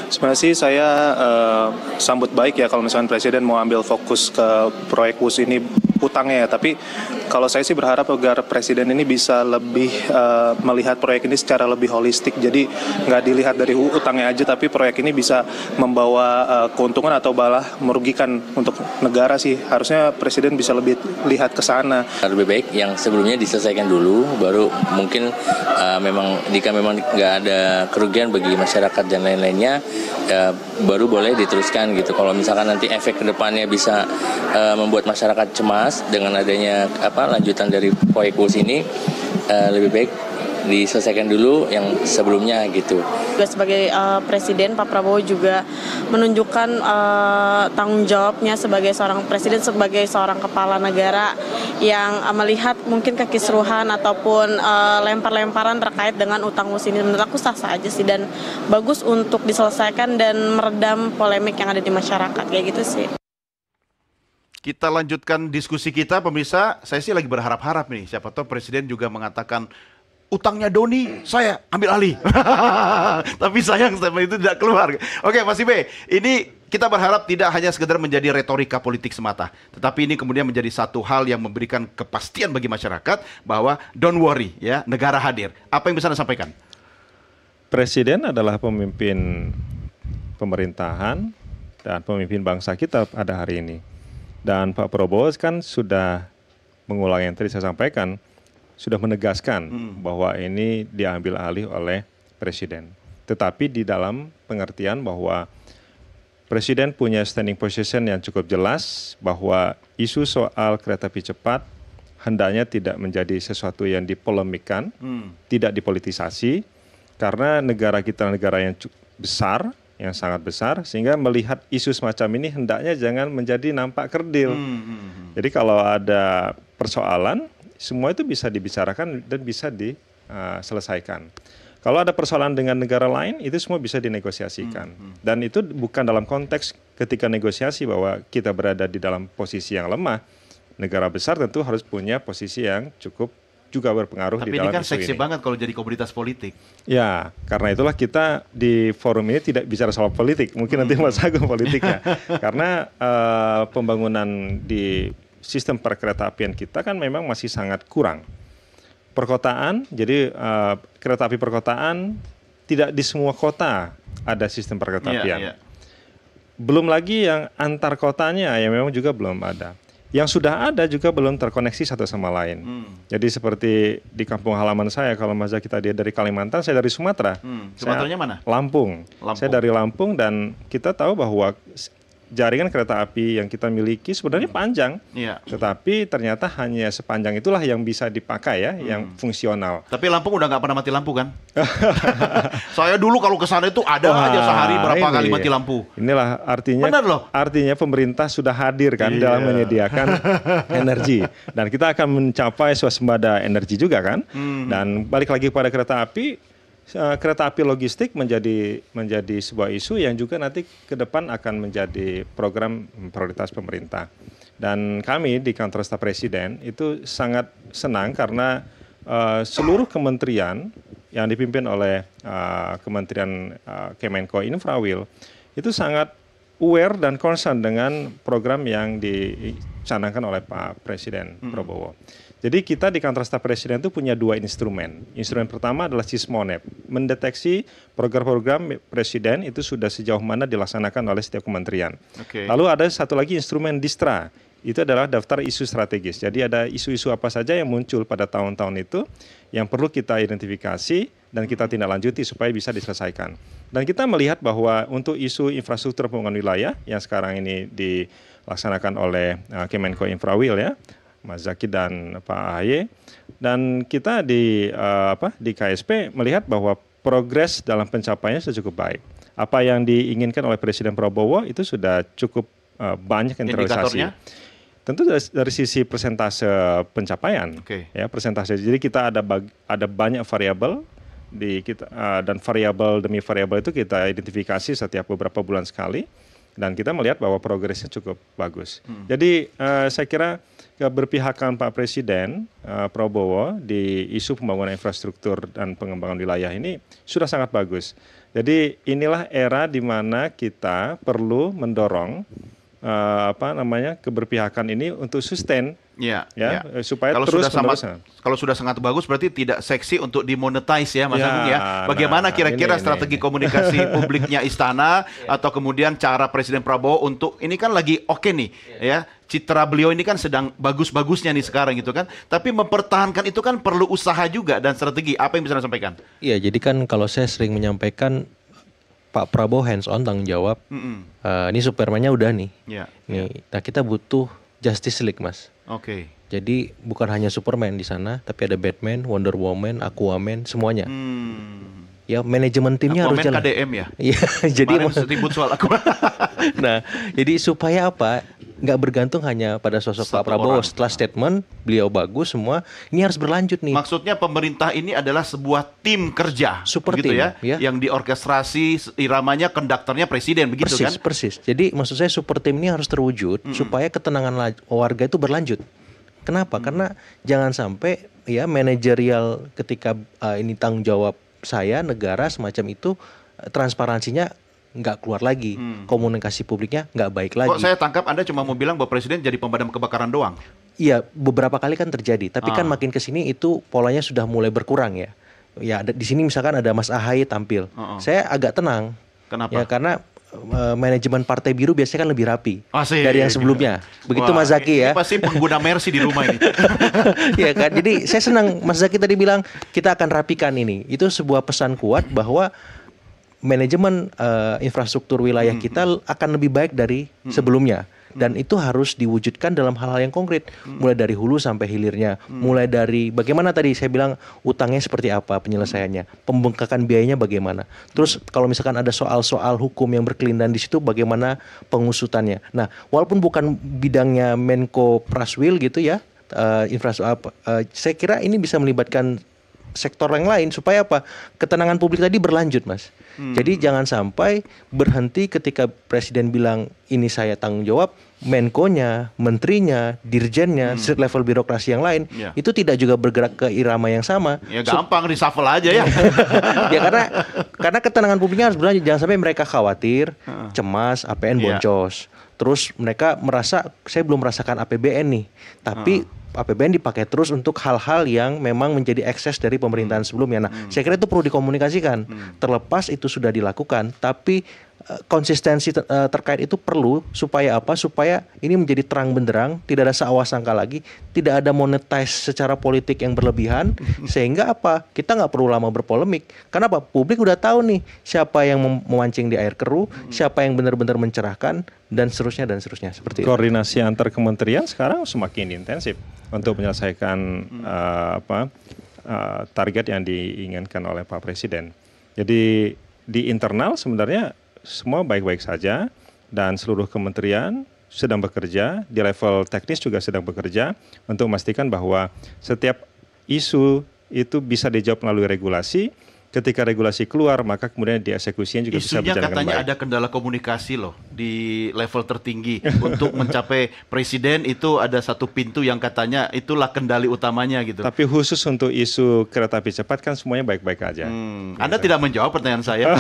Sebenarnya sih saya sambut baik ya kalau misalkan Presiden mau ambil fokus ke proyek WUS ini utangnya ya. Tapi kalau saya sih berharap agar Presiden ini bisa lebih melihat proyek ini secara lebih holistik. Jadi nggak dilihat dari utangnya aja, tapi proyek ini bisa membawa keuntungan atau malah merugikan untuk negara sih. Harusnya Presiden bisa lebih lihat ke sana. Lebih baik yang sebelumnya diselesaikan dulu, baru mungkin jika memang nggak ada kerugian bagi masyarakat dan lain-lainnya, baru boleh diteruskan gitu. Kalau misalkan nanti efek kedepannya bisa membuat masyarakat cemas dengan adanya lanjutan dari proyek WUS ini, lebih baik diselesaikan dulu yang sebelumnya gitu. Sebagai Presiden, Pak Prabowo juga menunjukkan tanggung jawabnya sebagai seorang Presiden, sebagai seorang kepala negara yang melihat mungkin kekisruhan ataupun lempar-lemparan terkait dengan utang WUS ini. Menurut aku sah-sah aja sih, dan bagus untuk diselesaikan dan meredam polemik yang ada di masyarakat, kayak gitu sih. Kita lanjutkan diskusi kita, pemirsa. Saya sih lagi berharap-harap nih, siapa tahu Presiden juga mengatakan utangnya Doni, saya ambil alih. Tapi sayang statement itu tidak keluar. Oke, Mas Ibe, ini kita berharap tidak hanya sekedar menjadi retorika politik semata, tetapi ini kemudian menjadi satu hal yang memberikan kepastian bagi masyarakat bahwa don't worry ya, negara hadir. Apa yang bisa Anda sampaikan? Presiden adalah pemimpin pemerintahan dan pemimpin bangsa kita pada hari ini. Dan Pak Prabowo kan sudah mengulang yang tadi saya sampaikan, sudah menegaskan bahwa ini diambil alih oleh Presiden. Tetapi di dalam pengertian bahwa Presiden punya standing position yang cukup jelas bahwa isu soal kereta api cepat hendaknya tidak menjadi sesuatu yang dipolemikkan, tidak dipolitisasi, karena negara kita negara yang besar, yang sangat besar, sehingga melihat isu semacam ini hendaknya jangan menjadi nampak kerdil. Jadi kalau ada persoalan, semua itu bisa dibicarakan dan bisa diselesaikan. Kalau ada persoalan dengan negara lain, itu semua bisa dinegosiasikan. Dan itu bukan dalam konteks ketika negosiasi bahwa kita berada di dalam posisi yang lemah. Negara besar tentu harus punya posisi yang cukup juga berpengaruh di dalam isu ini. Tapi ini kan seksi banget kalau jadi komoditas politik. Ya, karena itulah kita di forum ini tidak bicara soal politik. Mungkin nanti Mas Agung politiknya. Karena pembangunan di sistem perkereta apian kita kan memang masih sangat kurang. Perkotaan, jadi kereta api perkotaan tidak di semua kota ada sistem perkereta apian. Belum lagi yang antar kotanya yang memang juga belum ada. Yang sudah ada juga belum terkoneksi satu sama lain. Jadi seperti di kampung halaman saya, kalau Mas Zaki tadi dari Kalimantan, saya dari Sumatera. Sumateranya mana? Lampung. Saya dari Lampung, dan kita tahu bahwa jaringan kereta api yang kita miliki sebenarnya panjang, tetapi ternyata hanya sepanjang itulah yang bisa dipakai ya, yang fungsional. Tapi Lampung udah nggak pernah mati lampu kan? Saya dulu kalau ke sana itu ada aja sehari berapa kali mati lampu. Inilah artinya, benar loh. Artinya pemerintah sudah hadir kan dalam menyediakan energi, dan kita akan mencapai swasembada energi juga kan. Dan balik lagi pada kereta api logistik menjadi sebuah isu yang juga nanti ke depan akan menjadi program prioritas pemerintah. Dan kami di kantor staf Presiden itu sangat senang karena seluruh kementerian yang dipimpin oleh Kementerian Kemenko Infrawil itu sangat aware dan concern dengan program yang dicanangkan oleh Pak Presiden Prabowo. Jadi kita di kantor staf Presiden itu punya dua instrumen. Instrumen pertama adalah Sismonep, mendeteksi program-program Presiden itu sudah sejauh mana dilaksanakan oleh setiap kementerian. Lalu ada satu lagi instrumen Distra, itu adalah daftar isu strategis. Jadi ada isu-isu apa saja yang muncul pada tahun-tahun itu yang perlu kita identifikasi dan kita tindak lanjuti supaya bisa diselesaikan. Dan kita melihat bahwa untuk isu infrastruktur pembangunan wilayah yang sekarang ini dilaksanakan oleh Kemenko Infrawil ya, Mas Zaki dan Pak AHY, dan kita di KSP melihat bahwa progres dalam pencapaiannya sudah cukup baik. Apa yang diinginkan oleh Presiden Prabowo itu sudah cukup banyak yang terrealisasi. Tentu dari sisi persentase pencapaian, ya persentase. Jadi kita ada banyak variabel dan variabel demi variabel itu kita identifikasi setiap beberapa bulan sekali. dan kita melihat bahwa progresnya cukup bagus. Jadi saya kira keberpihakan Pak Presiden Prabowo di isu pembangunan infrastruktur dan pengembangan wilayah ini sudah sangat bagus. Jadi inilah era di mana kita perlu mendorong keberpihakan ini untuk sustain. Supaya kalau sudah sangat bagus berarti tidak seksi untuk dimonetize ya Mas Agung ya. Bagaimana kira-kira strategi komunikasi publiknya Istana atau kemudian cara Presiden Prabowo untuk ini kan lagi oke nih ya. Citra beliau ini kan sedang bagus-bagusnya nih sekarang gitu kan. Tapi mempertahankan itu kan perlu usaha juga dan strategi. Apa yang bisa Anda sampaikan? Iya, jadi kan kalau saya sering menyampaikan Pak Prabowo hands on tanggung jawab. Ini Superman-nya udah nih. Nah, kita butuh Justice League, Mas. Oke. Jadi bukan hanya Superman di sana, tapi ada Batman, Wonder Woman, Aquaman, semuanya. Ya manajemen timnya harus jalan. KDM ya. Iya, jadi ribut soal Aquaman. Nah, jadi supaya apa? Nggak bergantung hanya pada sosok Pak Prabowo. Setelah statement beliau bagus semua, ini harus berlanjut nih. Maksudnya pemerintah ini adalah sebuah tim kerja, super gitu tim, ya, yang diorkestrasi iramanya, konduktornya presiden, begitu kan? Persis. Jadi maksud saya super tim ini harus terwujud supaya ketenangan warga itu berlanjut. Kenapa? Karena jangan sampai ya manajerial ketika ini tanggung jawab saya negara semacam itu transparansinya nggak keluar lagi, komunikasi publiknya nggak baik lagi. Kok saya tangkap Anda cuma mau bilang bahwa presiden jadi pemadam kebakaran doang? Iya, beberapa kali kan terjadi, tapi kan makin kesini itu polanya sudah mulai berkurang ya. Ya di sini misalkan ada Mas Ahaye tampil, saya agak tenang. Kenapa? Ya karena manajemen Partai Biru biasanya kan lebih rapi dari yang sebelumnya. Begitu Mas Zaki ya. Ini pasti pengguna Mercy di rumah ini. Iya kan, jadi saya senang Mas Zaki tadi bilang kita akan rapikan ini. Itu sebuah pesan kuat bahwa manajemen infrastruktur wilayah kita akan lebih baik dari sebelumnya. Dan itu harus diwujudkan dalam hal-hal yang konkret, mulai dari hulu sampai hilirnya, mulai dari bagaimana tadi saya bilang utangnya seperti apa penyelesaiannya, pembengkakan biayanya bagaimana. Terus kalau misalkan ada soal-soal hukum yang berkelindan di situ, bagaimana pengusutannya. Nah, walaupun bukan bidangnya Menko Praswil gitu ya, infrastruktur, saya kira ini bisa melibatkan sektor yang lain supaya apa? Ketenangan publik tadi berlanjut, Mas. Jadi jangan sampai berhenti ketika presiden bilang ini saya tanggung jawab, Menko-nya, menterinya, dirjennya, street level birokrasi yang lain itu tidak juga bergerak ke irama yang sama. Ya gampang reshuffle aja ya. Ya karena ketenangan publiknya harus berlanjut. Jangan sampai mereka khawatir, cemas, APN boncos. Terus mereka merasa saya belum merasakan APBN nih, tapi APBN dipakai terus untuk hal-hal yang memang menjadi ekses dari pemerintahan sebelumnya. Nah, saya kira itu perlu dikomunikasikan. Terlepas itu sudah dilakukan, tapi konsistensi terkait itu perlu supaya apa? Supaya ini menjadi terang benderang, tidak ada sangka lagi, tidak ada monetize secara politik yang berlebihan, sehingga apa? Kita nggak perlu lama berpolemik. Karena apa? Publik udah tahu nih siapa yang memancing di air keruh, siapa yang benar-benar mencerahkan, dan seterusnya seperti itu. Koordinasi antar kementerian sekarang semakin intensif untuk menyelesaikan target yang diinginkan oleh Pak Presiden. Jadi di internal sebenarnya semua baik-baik saja dan seluruh kementerian sedang bekerja, di level teknis juga sedang bekerja untuk memastikan bahwa setiap isu itu bisa dijawab melalui regulasi. Ketika regulasi keluar, maka kemudian dieksekusinya juga bisa berjalan dengan baik. Katanya ada kendala komunikasi loh di level tertinggi untuk mencapai presiden itu ada satu pintu yang katanya itulah kendali utamanya gitu. Tapi khusus untuk isu kereta api cepat kan semuanya baik-baik aja. Anda tidak menjawab pertanyaan saya.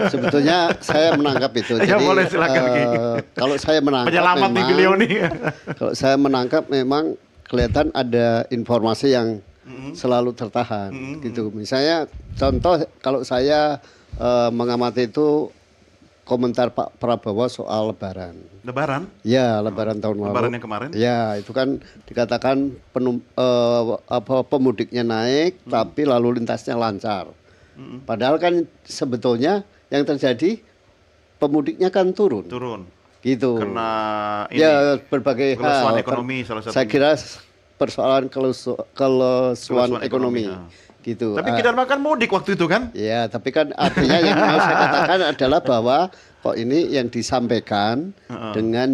Sebetulnya saya menangkap itu. Ya, jadi boleh, silakan, kalau saya menangkap penyelamat nih beliau nih. Kalau saya menangkap memang kelihatan ada informasi yang selalu tertahan gitu. Misalnya contoh kalau saya mengamati itu komentar Pak Prabowo soal lebaran. Lebaran? Ya, lebaran tahun lalu. Lebaran yang kemarin? Ya, itu kan dikatakan pemudiknya naik tapi lalu lintasnya lancar. Padahal kan sebetulnya yang terjadi pemudiknya kan turun. Gitu. Karena ini ya berbagai hal. Ekonomi salah satunya. Saya kira persoalan kelesuan ekonomi. Gitu. Tapi kita makan mudik waktu itu kan? Ya, tapi kan artinya yang mau saya katakan adalah bahwa kok ini yang disampaikan dengan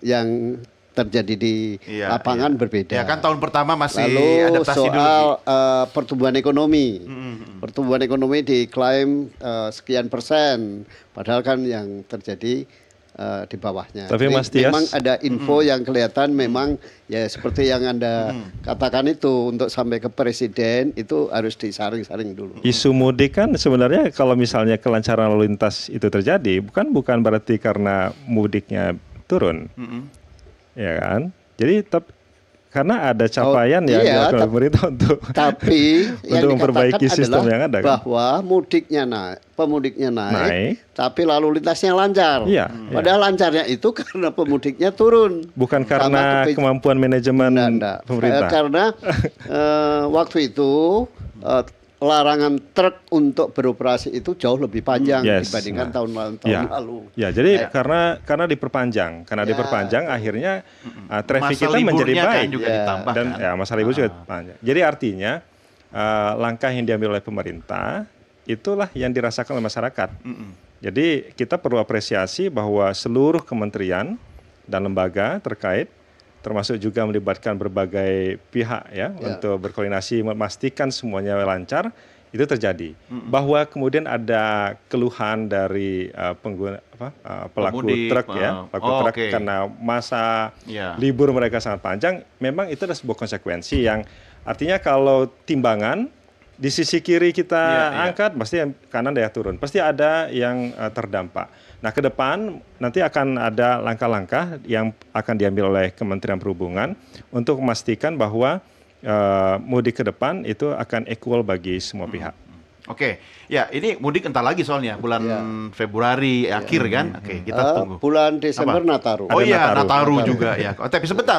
yang terjadi di lapangan berbeda. Ya kan tahun pertama masih lalu adaptasi soal dulu. Pertumbuhan ekonomi. pertumbuhan ekonomi diklaim sekian persen, padahal kan yang terjadi di bawahnya. Tapi Jadi Mas Tias, memang ada info yang kelihatan memang ya seperti yang Anda katakan itu, untuk sampai ke presiden itu harus disaring-saring dulu. isu mudik kan sebenarnya kalau misalnya kelancaran lalu lintas itu terjadi, bukan berarti karena mudiknya turun, ya kan? Jadi karena ada capaian yang iya, dilakukan oleh pemerintah untuk tapi yang untuk memperbaiki dikatakan sistem adalah yang ada kan? bahwa pemudiknya naik, Naik. tapi lalu lintasnya lancar. Iya, Padahal lancarnya itu karena pemudiknya turun. Bukan Sama karena kemampuan manajemen Enggak. pemerintah. Karena waktu itu larangan truk untuk beroperasi itu jauh lebih panjang Yes. dibandingkan tahun Ya. lalu. Ya, jadi karena diperpanjang, akhirnya traffic Masa kita menjadi liburnya baik kan juga Ya. ditambah dan kan? ya masa libur juga panjang. Jadi artinya langkah yang diambil oleh pemerintah itulah yang dirasakan oleh masyarakat. Jadi kita perlu apresiasi bahwa seluruh kementerian dan lembaga terkait, termasuk juga melibatkan berbagai pihak ya untuk berkoordinasi memastikan semuanya lancar, itu terjadi. Bahwa kemudian ada keluhan dari pelaku Pemudik, truk oke. karena masa Ya. libur mereka sangat panjang, memang itu adalah sebuah konsekuensi yang artinya kalau timbangan di sisi kiri kita angkat, pasti yang kanan daya turun, pasti ada yang terdampak. Nah, ke depan nanti akan ada langkah-langkah yang akan diambil oleh Kementerian Perhubungan untuk memastikan bahwa mudik ke depan itu akan equal bagi semua pihak. Oke, ya ini mudik entar lagi soalnya bulan Februari akhir kan? Oke, kita tunggu. Bulan Desember Apa? Nataru. Oh Ada iya, Nataru. Nataru juga ya. Oh, tapi sebentar,